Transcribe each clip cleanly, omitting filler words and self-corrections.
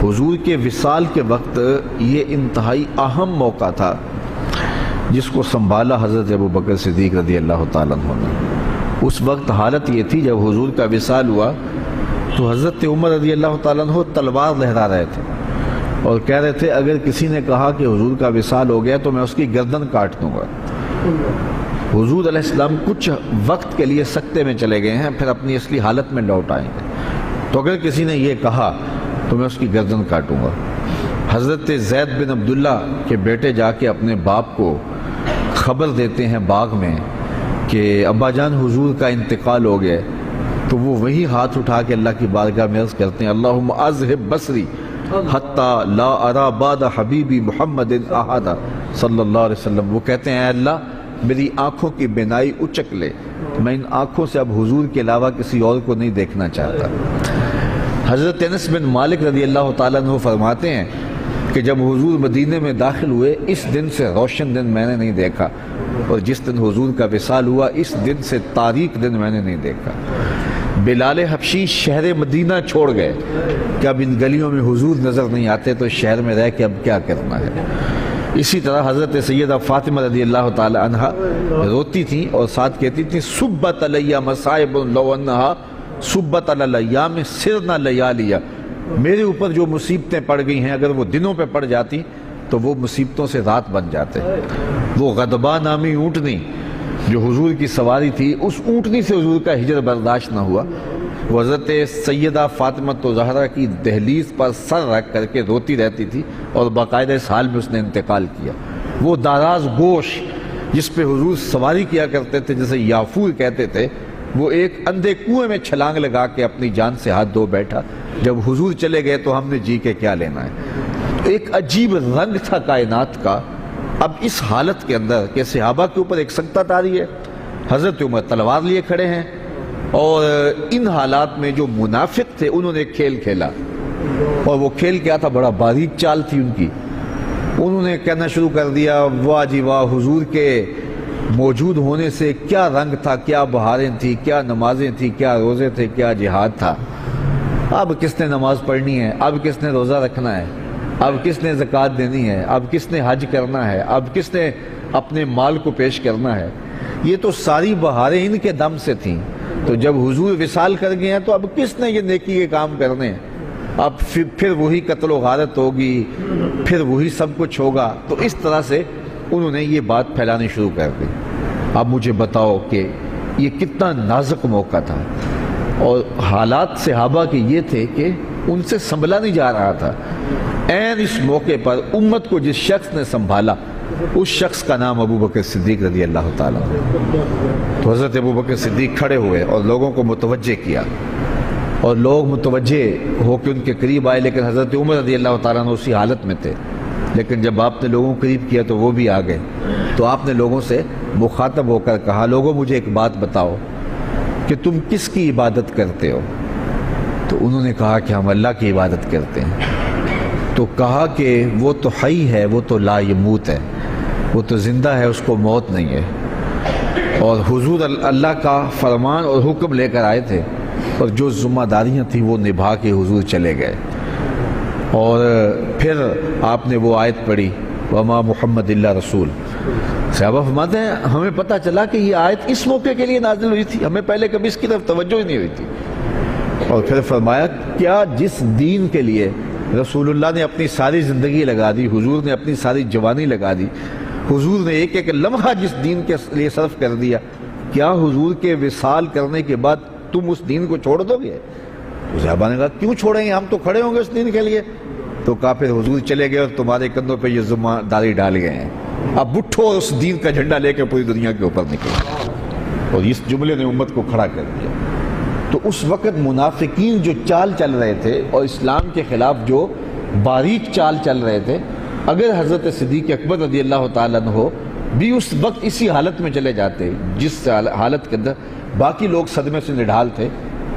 حضور کے وصال کے وقت یہ انتہائی اہم موقع تھا جس کو سنبھالا حضرت ابوبکر صدیق رضی اللہ تعالیٰ عنہ نے۔ اس وقت حالت یہ تھی جب حضور کا وصال ہوا تو حضرت عمر رضی اللہ تعالیٰ عنہ تلوار لہرا رہے تھے اور کہہ رہے تھے اگر کسی نے کہا کہ حضور کا وصال ہو گیا تو میں اس کی گردن کاٹ دوں گا۔ حضور علیہ السلام کچھ وقت کے لیے سکتے میں چلے گئے ہیں، پھر اپنی اصلی حالت میں لوٹ آئیں گے، تو اگر کسی نے یہ کہا تو میں اس کی گردن کاٹوں گا۔ حضرت زید بن عبداللہ کے بیٹے جا کے اپنے باپ کو خبر دیتے ہیں باغ میں کہ ابا جان حضور کا انتقال ہو گیا، تو وہ وہی ہاتھ اٹھا کے اللہ کی بارگاہ میں عرض کرتے ہیں اللہم اذہب بصری حتی لا ارا بعد حبیبی محمد احدا صلی اللہ علیہ وسلم۔ وہ کہتے ہیں اے اللہ میری آنکھوں کی بینائی اچک لے، میں ان آنکھوں سے اب حضور کے علاوہ کسی اور کو نہیں دیکھنا چاہتا۔ حضرت انس بن مالک رضی اللہ تعالیٰ عنہ فرماتے ہیں کہ جب حضور مدینے میں داخل ہوئے اس دن سے روشن دن میں نے نہیں دیکھا، اور جس دن حضور کا وصال ہوا اس دن سے تاریک دن میں نے نہیں دیکھا۔ بلال حبشی شہر مدینہ چھوڑ گئے کہ اب ان گلیوں میں حضور نظر نہیں آتے تو شہر میں رہ کے اب کیا کرنا ہے۔ اسی طرح حضرت سیدہ فاطمہ رضی اللہ تعالی عنہ روتی تھیں اور ساتھ کہتی تھیں صبت علیہ مصائب لو انہا صبت علی الایام سرنا لیالیا، میرے اوپر جو مصیبتیں پڑ گئی ہیں اگر وہ دنوں پہ پڑ جاتی تو وہ مصیبتوں سے رات بن جاتے۔ وہ غضبہ نامی اونٹنی جو حضور کی سواری تھی، اس اونٹنی سے حضور کا ہجر برداشت نہ ہوا، وہ حضرت سیدہ فاطمہ زہرا کی دہلیز پر سر رکھ کر کے روتی رہتی تھی اور باقاعدہ اس حال میں اس نے انتقال کیا۔ وہ داراز گوش جس پہ حضور سواری کیا کرتے تھے جسے یافور کہتے تھے، وہ ایک اندھے کنویں میں چھلانگ لگا کے اپنی جان سے ہاتھ دھو بیٹھا، جب حضور چلے گئے تو ہم نے جی کے کیا لینا ہے۔ ایک عجیب رنگ تھا کائنات کا۔ اب اس حالت کے اندر کہ صحابہ کے اوپر ایک سکتت آ رہی ہے، حضرت عمر تلوار لیے کھڑے ہیں، اور ان حالات میں جو منافق تھے انہوں نے کھیل کھیلا، اور وہ کھیل کیا تھا، بڑا باریک چال تھی ان کی۔ انہوں نے کہنا شروع کر دیا واہ جی واہ، حضور کے موجود ہونے سے کیا رنگ تھا، کیا بہاریں تھیں، کیا نمازیں تھیں، کیا روزے تھے، کیا جہاد تھا۔ اب کس نے نماز پڑھنی ہے، اب کس نے روزہ رکھنا ہے، اب کس نے زکوٰۃ دینی ہے، اب کس نے حج کرنا ہے، اب کس نے اپنے مال کو پیش کرنا ہے۔ یہ تو ساری بہاریں ان کے دم سے تھیں، تو جب حضور وصال کر گئے ہیں تو اب کس نے یہ نیکی کے کام کرنے ہیں۔ اب پھر وہی قتل و غارت ہوگی، پھر وہی سب کچھ ہوگا۔ تو اس طرح سے انہوں نے یہ بات پھیلانی شروع کر دی۔ اب مجھے بتاؤ کہ یہ کتنا نازک موقع تھا، اور حالات صحابہ کے یہ تھے کہ ان سے سنبھلا نہیں جا رہا تھا۔ عین اس موقع پر امت کو جس شخص نے سنبھالا اس شخص کا نام ابوبکر صدیق رضی اللہ تعالیٰ عنہ۔ تو حضرت ابوبکر صدیق کھڑے ہوئے اور لوگوں کو متوجہ کیا، اور لوگ متوجہ ہو کے ان کے قریب آئے، لیکن حضرت عمر رضی اللہ تعالیٰ عنہ اسی حالت میں تھے۔ لیکن جب آپ نے لوگوں کو قریب کیا تو وہ بھی آ گئے، تو آپ نے لوگوں سے مخاطب ہو کر کہا لوگوں مجھے ایک بات بتاؤ کہ تم کس کی عبادت کرتے ہو؟ تو انہوں نے کہا کہ ہم اللہ کی عبادت کرتے ہیں۔ تو کہا کہ وہ تو حی ہے، وہ تو لا یموت ہے، وہ تو زندہ ہے، اس کو موت نہیں ہے۔ اور حضور اللہ کا فرمان اور حکم لے کر آئے تھے، اور جو ذمہ داریاں تھیں وہ نبھا کے حضور چلے گئے۔ اور پھر آپ نے وہ آیت پڑھی وما محمد اللہ رسول۔ صحابہ فرماتے ہیں ہمیں پتہ چلا کہ یہ آیت اس موقع کے لیے نازل ہوئی تھی، ہمیں پہلے کبھی اس کی طرف توجہ ہی نہیں ہوئی تھی۔ اور پھر فرمایا کیا جس دین کے لیے رسول اللہ نے اپنی ساری زندگی لگا دی، حضور نے اپنی ساری جوانی لگا دی، حضور نے ایک ایک لمحہ جس دین کے لیے صرف کر دیا، کیا حضور کے وصال کرنے کے بعد تم اس دین کو چھوڑ دو گے؟ صحابہ نے کہا کیوں چھوڑیں گے، ہم تو کھڑے ہوں گے اس دین کے لیے۔ تو کہا پھر حضور چلے گئے اور تمہارے کندھوں پہ یہ ذمہ داری ڈال گئے ہیں، اب اٹھو اور اس دین کا جھنڈا لے کے پوری دنیا کے اوپر نکلو۔ اور اس جملے نے امت کو کھڑا کر دیا۔ تو اس وقت منافقین جو چال چل رہے تھے اور اسلام کے خلاف جو باریک چال چل رہے تھے، اگر حضرت صدیق اکبر رضی اللہ تعالیٰ عنہ بھی اس وقت اسی حالت میں چلے جاتے جس حالت کے اندر باقی لوگ صدمے سے نڈھال تھے،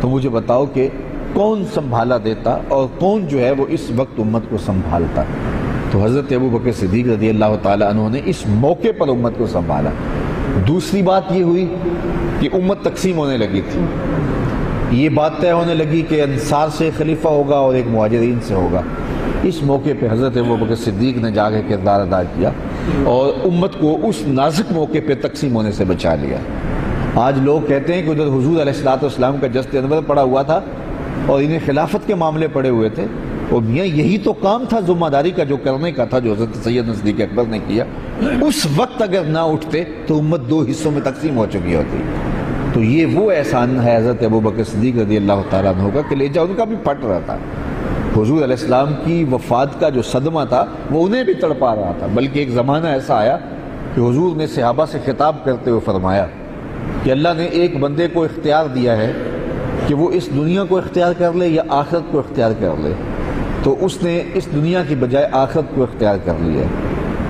تو مجھے بتاؤ کہ کون سنبھالا دیتا اور کون جو ہے وہ اس وقت امت کو سنبھالتا۔ تو حضرت ابوبکر صدیق رضی اللہ تعالیٰ عنہ نے اس موقع پر امت کو سنبھالا۔ دوسری بات یہ ہوئی کہ امت تقسیم ہونے لگی تھی، یہ بات طے ہونے لگی کہ انصار سے خلیفہ ہوگا اور ایک مہاجرین سے ہوگا۔ اس موقع پہ حضرت ابوبکر صدیق نے جا کے کردار ادا کیا اور امت کو اس نازک موقع پہ تقسیم ہونے سے بچا لیا۔ آج لوگ کہتے ہیں کہ ادھر حضور علیہ السلام کا جست انور پڑا ہوا تھا اور انہیں خلافت کے معاملے پڑے ہوئے تھے، اور میاں یہی تو کام تھا ذمہ داری کا جو کرنے کا تھا، جو حضرت سید صدیق اکبر نے کیا۔ اس وقت اگر نہ اٹھتے تو امت دو حصوں میں تقسیم ہو چکی ہوتی۔ تو یہ وہ احسان ہے حضرت ابوبکر صدیق رضی اللہ تعالیٰ عنہ کا کہ کلیجہ ان کا بھی پھٹ رہا تھا۔ حضور علیہ السلام کی وفات کا جو صدمہ تھا وہ انہیں بھی تڑپا رہا تھا، بلکہ ایک زمانہ ایسا آیا کہ حضور نے صحابہ سے خطاب کرتے ہوئے فرمایا کہ اللہ نے ایک بندے کو اختیار دیا ہے کہ وہ اس دنیا کو اختیار کر لے یا آخرت کو اختیار کر لے، تو اس نے اس دنیا کی بجائے آخرت کو اختیار کر لیا۔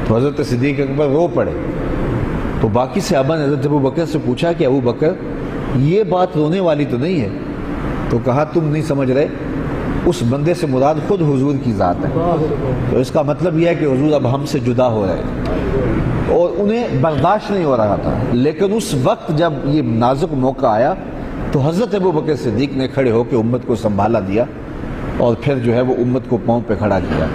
تو حضرت صدیق اکبر رو پڑے۔ تو باقی صحابہ نے حضرت ابوبکر سے پوچھا کہ ابوبکر یہ بات رونے والی تو نہیں ہے؟ تو کہا تم نہیں سمجھ رہے، اس بندے سے مراد خود حضور کی ذات ہے۔ تو اس کا مطلب یہ ہے کہ حضور اب ہم سے جدا ہو رہے ہیں، اور انہیں برداشت نہیں ہو رہا تھا۔ لیکن اس وقت جب یہ نازک موقع آیا تو حضرت ابوبکر صدیق نے کھڑے ہو کے امت کو سنبھالا دیا، اور پھر جو ہے وہ امت کو پاؤں پہ کھڑا کیا۔